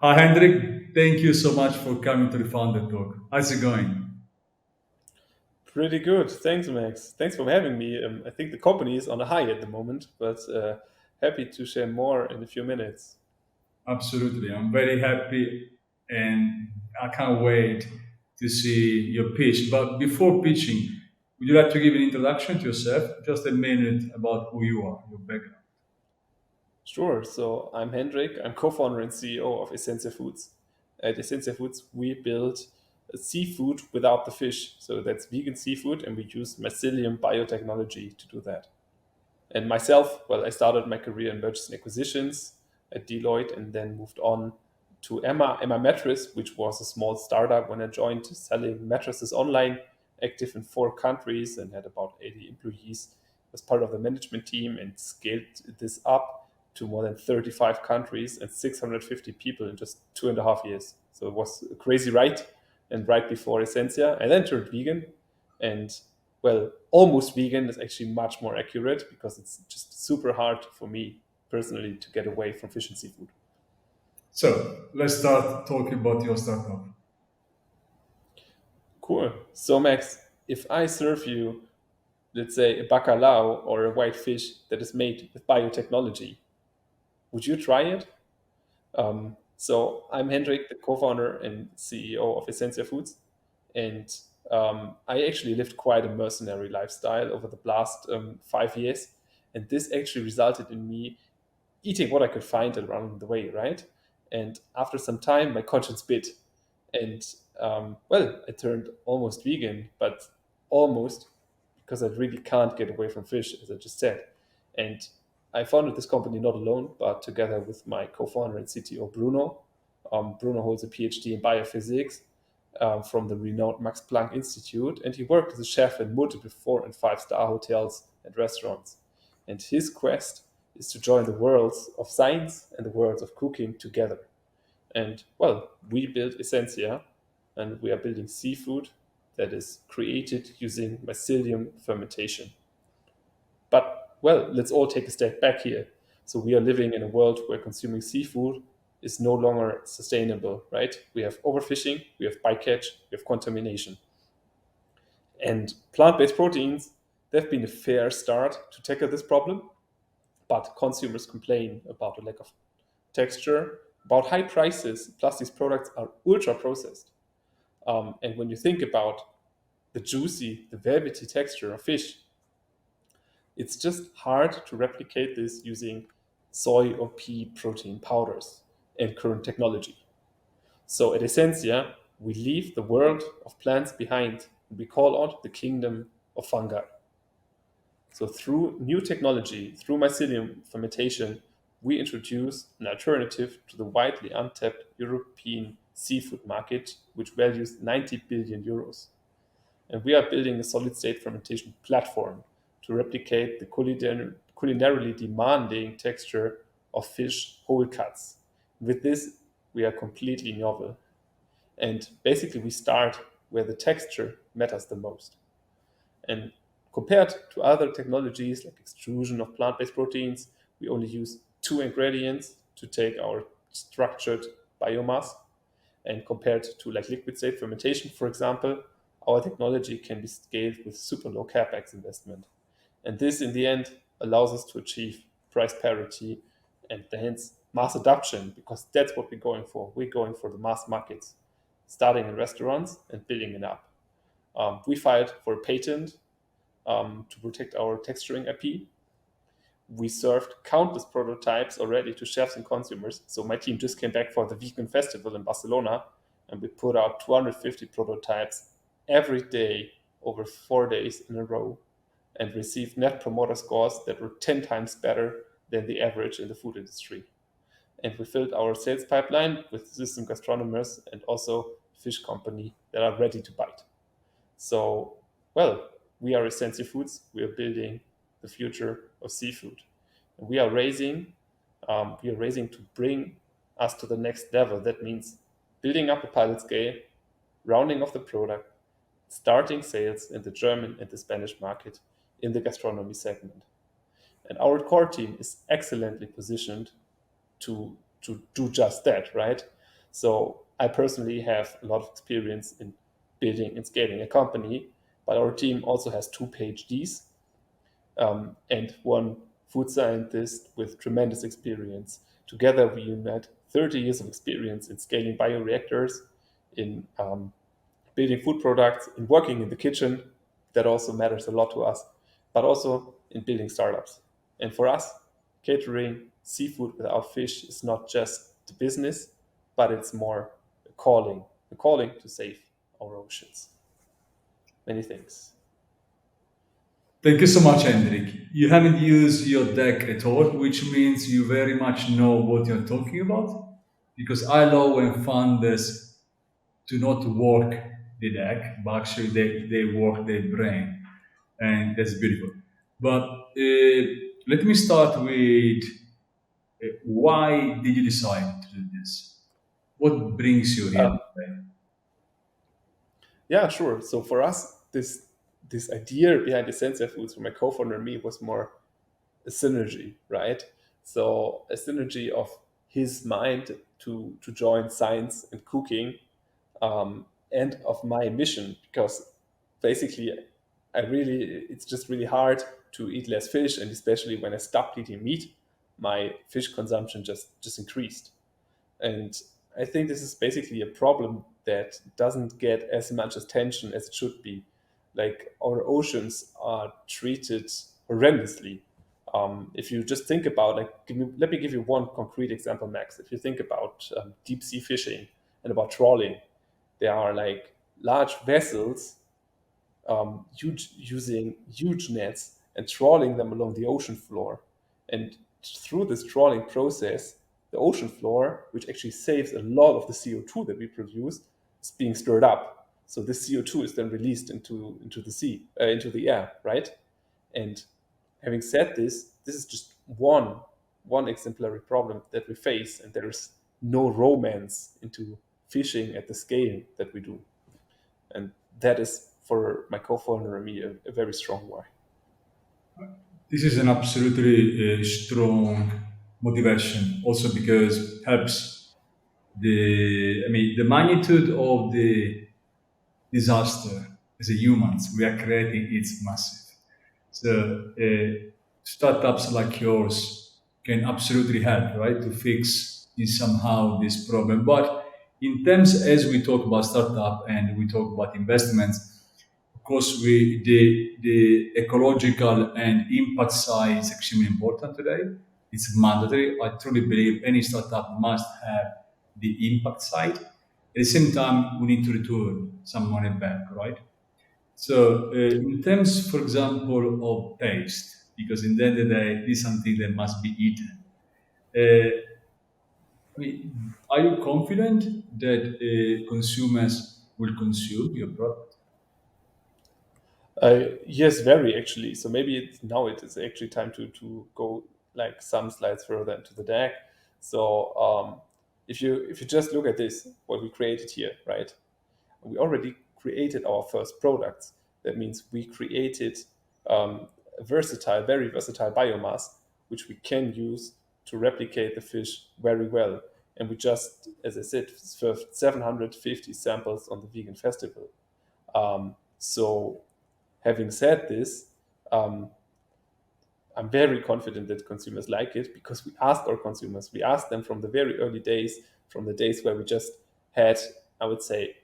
Hi, Hendrik. Thank you so much for coming to the Founder Talk. How's it going? Pretty good. Thanks, Max. Thanks for having me. I think the company is on a high at the moment, but happy to share more in a few minutes. Absolutely. I'm very happy and I can't wait to see your pitch. But before pitching, would you like to give an introduction to yourself? Just a minute about who you are, your background. Sure. So I'm Hendrik. I'm co-founder and CEO of Esencia Foods. At Esencia Foods, we build seafood without the fish. So that's vegan seafood, and we use mycelium biotechnology to do that. And myself, well, I started my career in mergers and acquisitions at Deloitte and then moved on to Emma Mattress, which was a small startup when I joined, selling mattresses online, active in 4 countries and had about 80 employees as part of the management team and scaled this up to more than 35 countries and 650 people in just 2.5 years. So it was a crazy ride. And right before Essentia, I then turned vegan and well, almost vegan is actually much more accurate because it's just super hard for me personally to get away from fish and seafood. So let's start talking about your startup. Cool. So, Max, if I serve you, let's say, a bacalao or a white fish that is made with biotechnology, would you try it? So, I'm Hendrik, the co founder and CEO of Essencia Foods. And I actually lived quite a mercenary lifestyle over the last 5 years. And this actually resulted in me eating what I could find around the way, right? And after some time, my conscience bit, and well, I turned almost vegan, but almost because I really can't get away from fish, as I just said. And I founded this company not alone, but together with my co-founder and CTO Bruno. Bruno holds a PhD in biophysics from the renowned Max Planck Institute, and he worked as a chef in multiple 4 and 5 star hotels and restaurants. And his quest is to join the worlds of science and the worlds of cooking together. And well, we built Essentia, and we are building seafood that is created using mycelium fermentation. But well, let's all take a step back here. So we are living in a world where consuming seafood is no longer sustainable, right? We have overfishing, we have bycatch, we have contamination. And plant-based proteins, they've been a fair start to tackle this problem, but consumers complain about the lack of texture, about high prices, plus these products are ultra processed. And when you think about the juicy, the velvety texture of fish, it's just hard to replicate this using soy or pea protein powders and current technology. So at Essentia, we leave the world of plants behind and we call out the kingdom of fungi. So through new technology, through mycelium fermentation, we introduce an alternative to the widely untapped European seafood market, which values 90 billion euros. And we are building a solid state fermentation platform to replicate the culinarily demanding texture of fish whole cuts. With this, we are completely novel. And basically, we start where the texture matters the most. And compared to other technologies like extrusion of plant based proteins, we only use 2 ingredients to take our structured biomass. And compared to like liquid state fermentation, for example, our technology can be scaled with super low capex investment. And this, in the end, allows us to achieve price parity and hence mass adoption, because that's what we're going for. We're going for the mass markets, starting in restaurants and building it up. We filed for a patent to protect our texturing IP. We served countless prototypes already to chefs and consumers. So my team just came back for the Vegan Festival in Barcelona, and we put out 250 prototypes every day over 4 days in a row, and received net promoter scores that were 10 times better than the average in the food industry. And we filled our sales pipeline with system gastronomers and also fish company that are ready to bite. So, well, we are Essentia Foods. We are building the future of seafood. And we are raising to bring us to the next level. That means building up a pilot scale, rounding off the product, starting sales in the German and the Spanish market in the gastronomy segment. And our core team is excellently positioned to do just that, right? So I personally have a lot of experience in building and scaling a company, but our team also has 2 PhDs and one food scientist with tremendous experience. Together, we unite 30 years of experience in scaling bioreactors, in building food products, in working in the kitchen. That also matters a lot to us, but also in building startups. And for us, catering seafood without fish is not just the business, but it's more a calling to save our oceans. Many thanks. Thank you so much, Hendrik. You haven't used your deck at all, which means you very much know what you're talking about. Because I love when founders do not work the deck, but actually they work their brain. And that's beautiful. But let me start with why did you decide to do this? What brings you here Uh, today? Yeah, sure. So for us, this idea behind Essencia Foods for my co-founder and me was more a synergy, right? So a synergy of his mind to join science and cooking, and of my mission, because basically it's just really hard to eat less fish, and especially when I stopped eating meat, my fish consumption just increased. And I think this is basically a problem that doesn't get as much attention as it should be. Like our oceans are treated horrendously. If you just think about, like, let me give you one concrete example, Max. If you think about deep sea fishing and about trawling, there are like large vessels using huge nets and trawling them along the ocean floor. And through this trawling process, the ocean floor, which actually saves a lot of the CO2 that we produce, is being stirred up. So this CO2 is then released into the sea, into the air, right? And having said this, this is just one exemplary problem that we face, and there is no romance into fishing at the scale that we do. And that is for my co-founder and me a very strong why. This is an absolutely strong motivation, also because helps the magnitude of the disaster as a humans we are creating is massive. So startups like yours can absolutely help, right, to fix in somehow this problem. But in terms as we talk about startup and we talk about investments, of course, the ecological and impact side is extremely important today. It's mandatory. I truly believe any startup must have the impact side. At the same time, we need to return some money back, right? So, in terms, for example, of taste, because in the end of the day, this is something that must be eaten. Are you confident that consumers will consume your product? Yes, very actually. So maybe now it is actually time to go like some slides further into the deck. So if you just look at this, what we created here, right? We already created our first products. That means we created a very versatile biomass, which we can use to replicate the fish very well. And we just, as I said, served 750 samples on the vegan festival. So having said this, um, I'm very confident that consumers like it because we asked our consumers. We asked them from the very early days, from the days where we just had, I would say,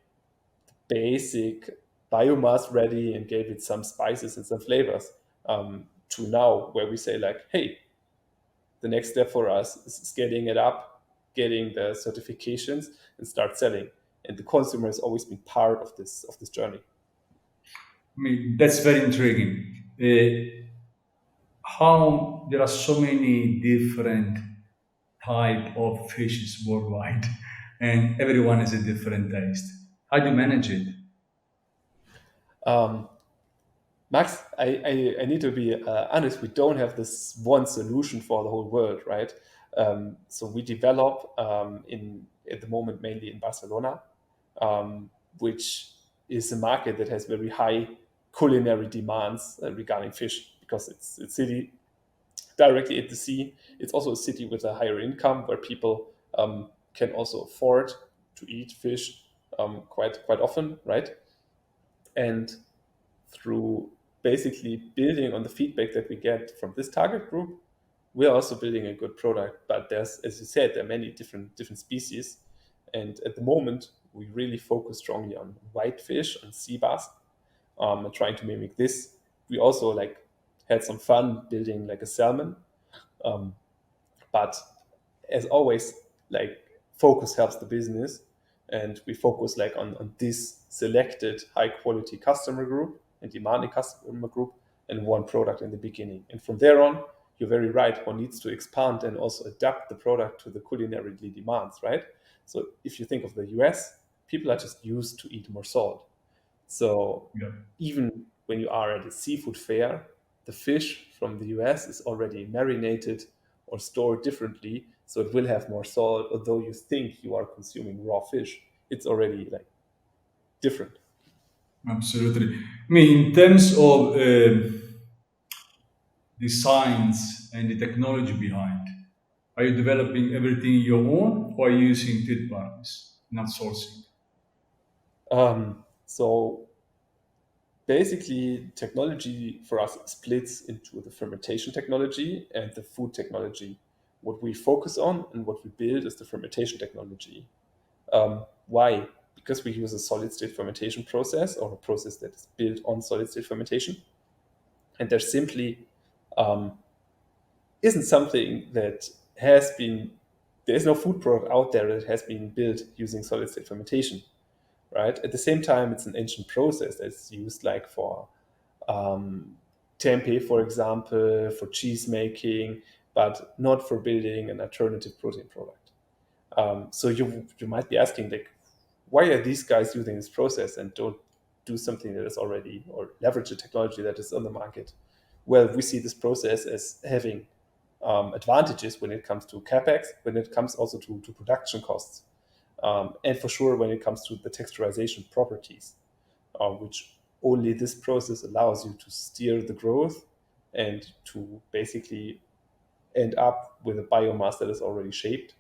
basic biomass ready and gave it some spices and some flavors, to now where we say like, hey, the next step for us is scaling it up, getting the certifications, and start selling. And the consumer has always been part of this journey. That's very intriguing. How there are so many different type of fishes worldwide, and everyone has a different taste. How do you manage it? Um, Max, I need to be honest. We don't have this one solution for the whole world, right? So we develop in at the moment mainly in Barcelona, which is a market that has very high culinary demands regarding fish because it's city directly at the sea. It's also a city with a higher income where people can also afford eat fish quite often, right? And through basically building on the feedback that we get from this target group, we're also building a good product. But there's, as you said, there are many different species, and at the moment we really focus strongly on whitefish, on sea bass, and trying to mimic this. We also like had some fun building like a salmon, um, but as always, like focus helps the business, and we focus like on this selected high quality customer group and demanding customer group and one product in the beginning. And from there on, you're very right, one needs to expand and also adapt the product to the culinary demands, right? So if you think of the US, people are just used to eat more salt. So Yeah. even when you are at a seafood fair, the fish from the US is already marinated or stored differently, so it will have more salt. Although you think you are consuming raw fish, it's already like different. Absolutely. I mean, in terms of the science and the technology behind, are you developing everything your own or are you using third parties, not sourcing? So basically, technology for us splits into the fermentation technology and the food technology. What we focus on and what we build is the fermentation technology. Why? Because we use a solid state fermentation process, or a process that is built on solid state fermentation. And there simply um, isn't something that has been, there is no food product out there that has been built using solid state fermentation, right? At the same time, it's an ancient process that's used like for um, tempeh, for example, for cheese making, but not for building an alternative protein product. So you might be asking, like, why are these guys using this process and don't do something that is already, or leverage a technology that is on the market? Well, we see this process as having advantages when it comes to capex, when it comes also to production costs, and for sure when it comes to the texturization properties, which only this process allows you to steer the growth and to basically end up with a biomass that is already shaped.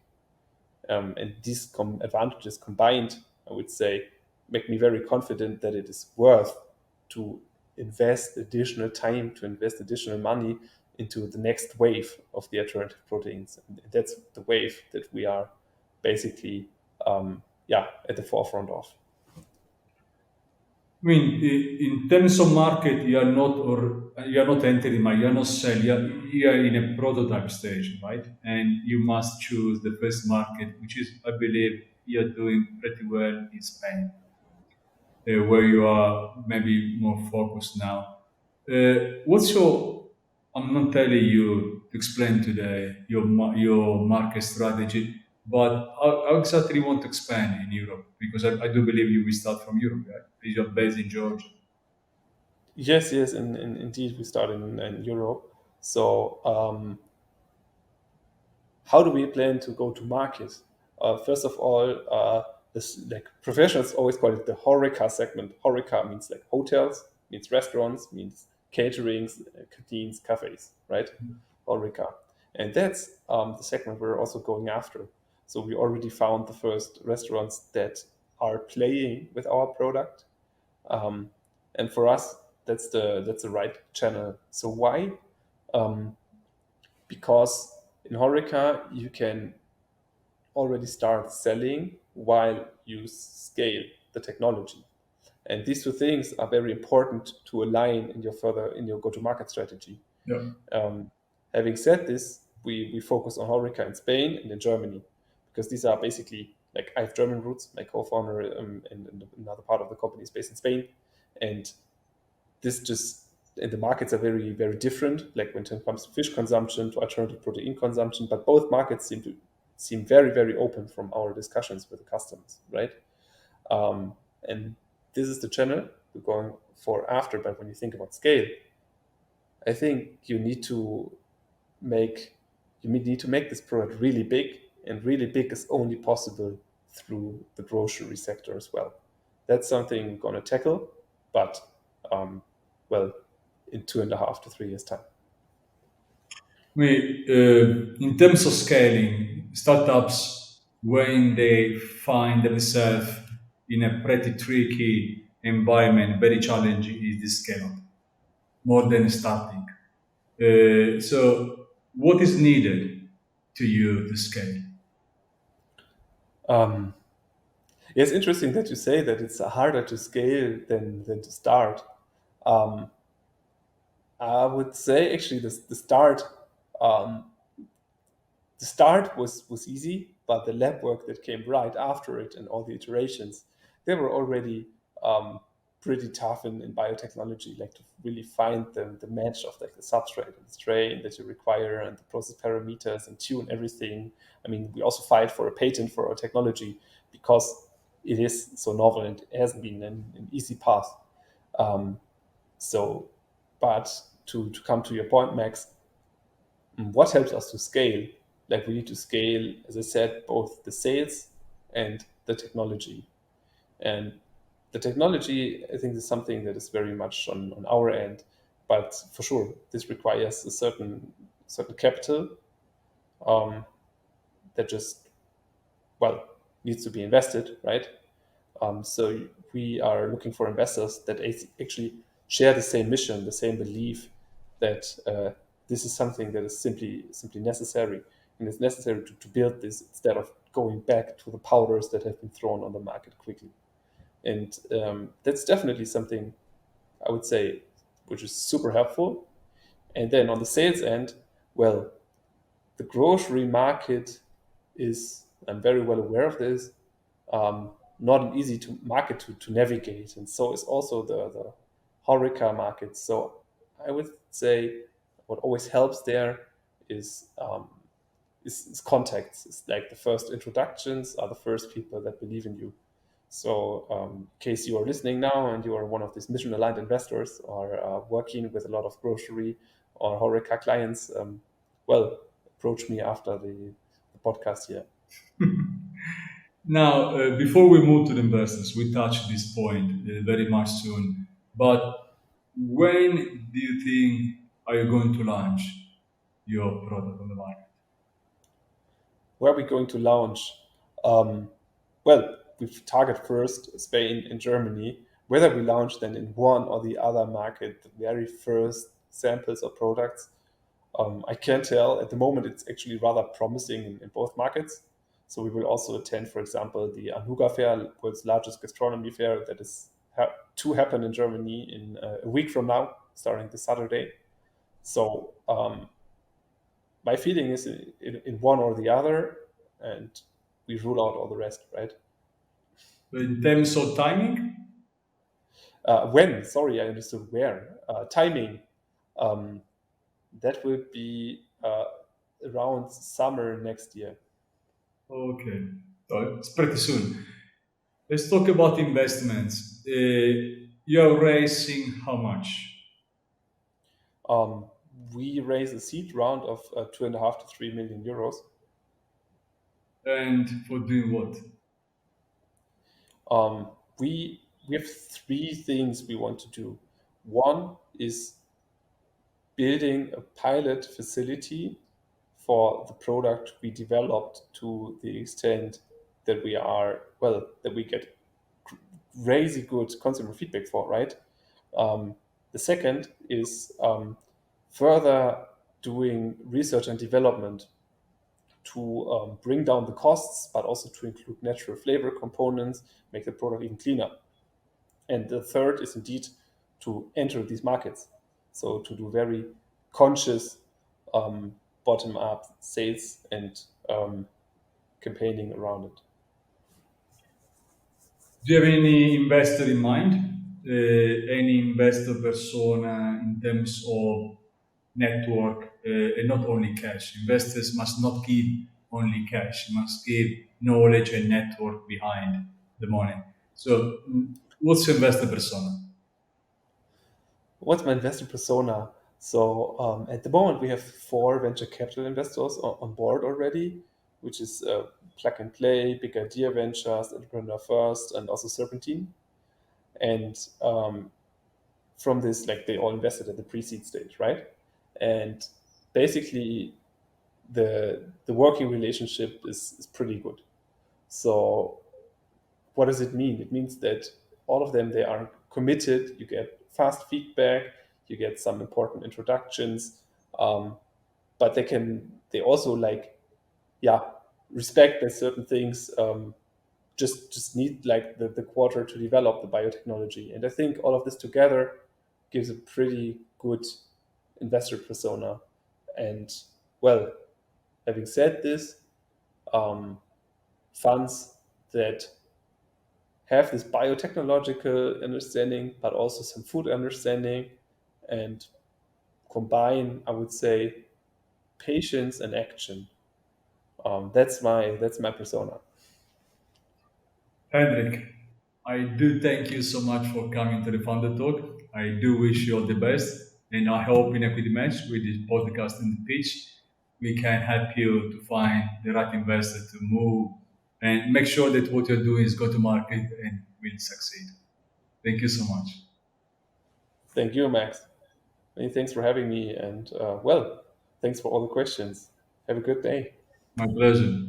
And these advantages combined, I would say, make me very confident that it is worth to invest additional time, to invest additional money into the next wave of the alternative proteins. And that's the wave that we are basically, at the forefront of. I mean, in terms of market, you are not entering, you are not selling. You are in a prototype stage, right? And you must choose the first market, which is, I believe, you are doing pretty well in Spain, where you are maybe more focused now. What's your? I'm not telling you to explain today your market strategy, but how exactly you want to expand in Europe? Because I do believe you will start from Europe, right? You're based in Georgia. Yes, yes, and indeed, we start in Europe. So, how do we plan to go to market? First of all, this like professionals always call it the HoReCa segment. HoReCa means like hotels, means restaurants, means caterings, canteens, cafes, right? HoReCa, and that's the segment we're also going after. So we already found the first restaurants that are playing with our product, um, and for us, that's the right channel. So why? Um, because in HoReCa you can already start selling while you scale the technology. And these two things are very important to align in your go-to-market strategy. Yeah. Um, Having said this, we focus on HoReCa in Spain and in Germany because these are basically like I have German roots. My co-founder in another part of the company is based in Spain, and this just and the markets are very different. Like when it comes to fish consumption to alternative protein consumption, but both markets seem very open from our discussions with the customers, right? And this is the channel we're going for after. But when you think about scale, I think make you need to make this product really big, and really big is only possible through the grocery sector as well. That's something we're going to tackle, but um, well, in 2.5 to 3 years time. In terms of scaling, startups when they find themselves in a pretty tricky environment, very challenging is the scale up, more than starting. So, what is needed to you to scale? Um, yeah, it's interesting that you say that it's harder to scale than to start. Um, I would say actually um, the start was easy, but the lab work that came right after it and all the iterations, they were already um, pretty tough in biotechnology, like to really find the match of like the substrate and the strain that you require and the process parameters and tune everything. I mean, we also filed for a patent for our technology because it is so novel and it hasn't been an easy path. Um, so, but to come to your point, Max, what helps us to scale? Like we need to scale, as I said, both the sales and the technology. And the technology, I think, is something that is very much on our end. But for sure, this requires a certain capital um, that just well needs to be invested, right? So we are looking for investors that actually share the same mission, the same belief that this is something that is simply necessary, and it's necessary to build this instead of going back to the powders that have been thrown on the market quickly. And that's definitely something I would say which is super helpful. And then on the sales end, well, the grocery market is, I'm very well aware of this, um, not an easy to market to navigate, and so is also the Horeca market. So I would say what always helps there is is contacts. It's like the first introductions are the first people that believe in you. So, in case you are listening now and you are one of these mission aligned investors or working with a lot of grocery or Horeca clients, well, approach me after the podcast here. Now, before we move to the investors, we touched this point very much soon. But when do you think are you going to launch your product on the market? Where are we going to launch? Um, well, we target first Spain and Germany. Whether we launch then in one or the other market, the very first samples or products, I can't tell. At the moment, it's actually rather promising in both markets. So we will also attend, for example, the Anuga Fair, world's largest gastronomy fair, that is to happen in Germany in a week from now, starting this Saturday. So my feeling is in one or the other, and we rule out all the rest, right? In terms of timing, When? Sorry, I understood where. Timing. Um, that will be around summer next year. okay, so it's pretty soon. Let's talk about investments. You're raising how much? Um, we raised a seed round of 2.5 to 3 million euros. And for doing what? Um, we have three things we want to do. One is building a pilot facility for the product we developed to the extent that we are well that we get crazy good consumer feedback for, right? The second is further doing research and development to bring down the costs, but also to include natural flavor components, make the product even cleaner. And the third is indeed to enter these markets. So to do very conscious bottom up sales and campaigning around it. Do you have any investor in mind? Any investor persona in terms of network and not only cash? Investors must not give only cash, must give knowledge and network behind the money. So, what's your investor persona? What's my investor persona? So at the moment, we have four venture capital investors on board already, which is Plug and Play, Big Idea Ventures, Entrepreneur First, and also Serpentine. And from this, like they all invested at the pre-seed stage, right? And basically, the working relationship is pretty good. So what does it mean? It means that all of them, they are committed. You get fast feedback, you get some important introductions, but they also like, yeah, respect that certain things just need like the quarter to develop the biotechnology. And I think all of this together gives a pretty good investor persona. And well, having said this, um, funds that have this biotechnological understanding, but also some food understanding, and combine, I would say, patience and action. That's my persona. Hendrik, I do thank you so much for coming to the Founder Talk. I do wish you all the best. And I hope in EquityMatch, with this podcast and the pitch, we can help you to find the right investor to move and make sure that what you're doing is go to market and will succeed. Thank you so much. Thank you, Max. Many thanks for having me, and well, thanks for all the questions. Have a good day. My pleasure.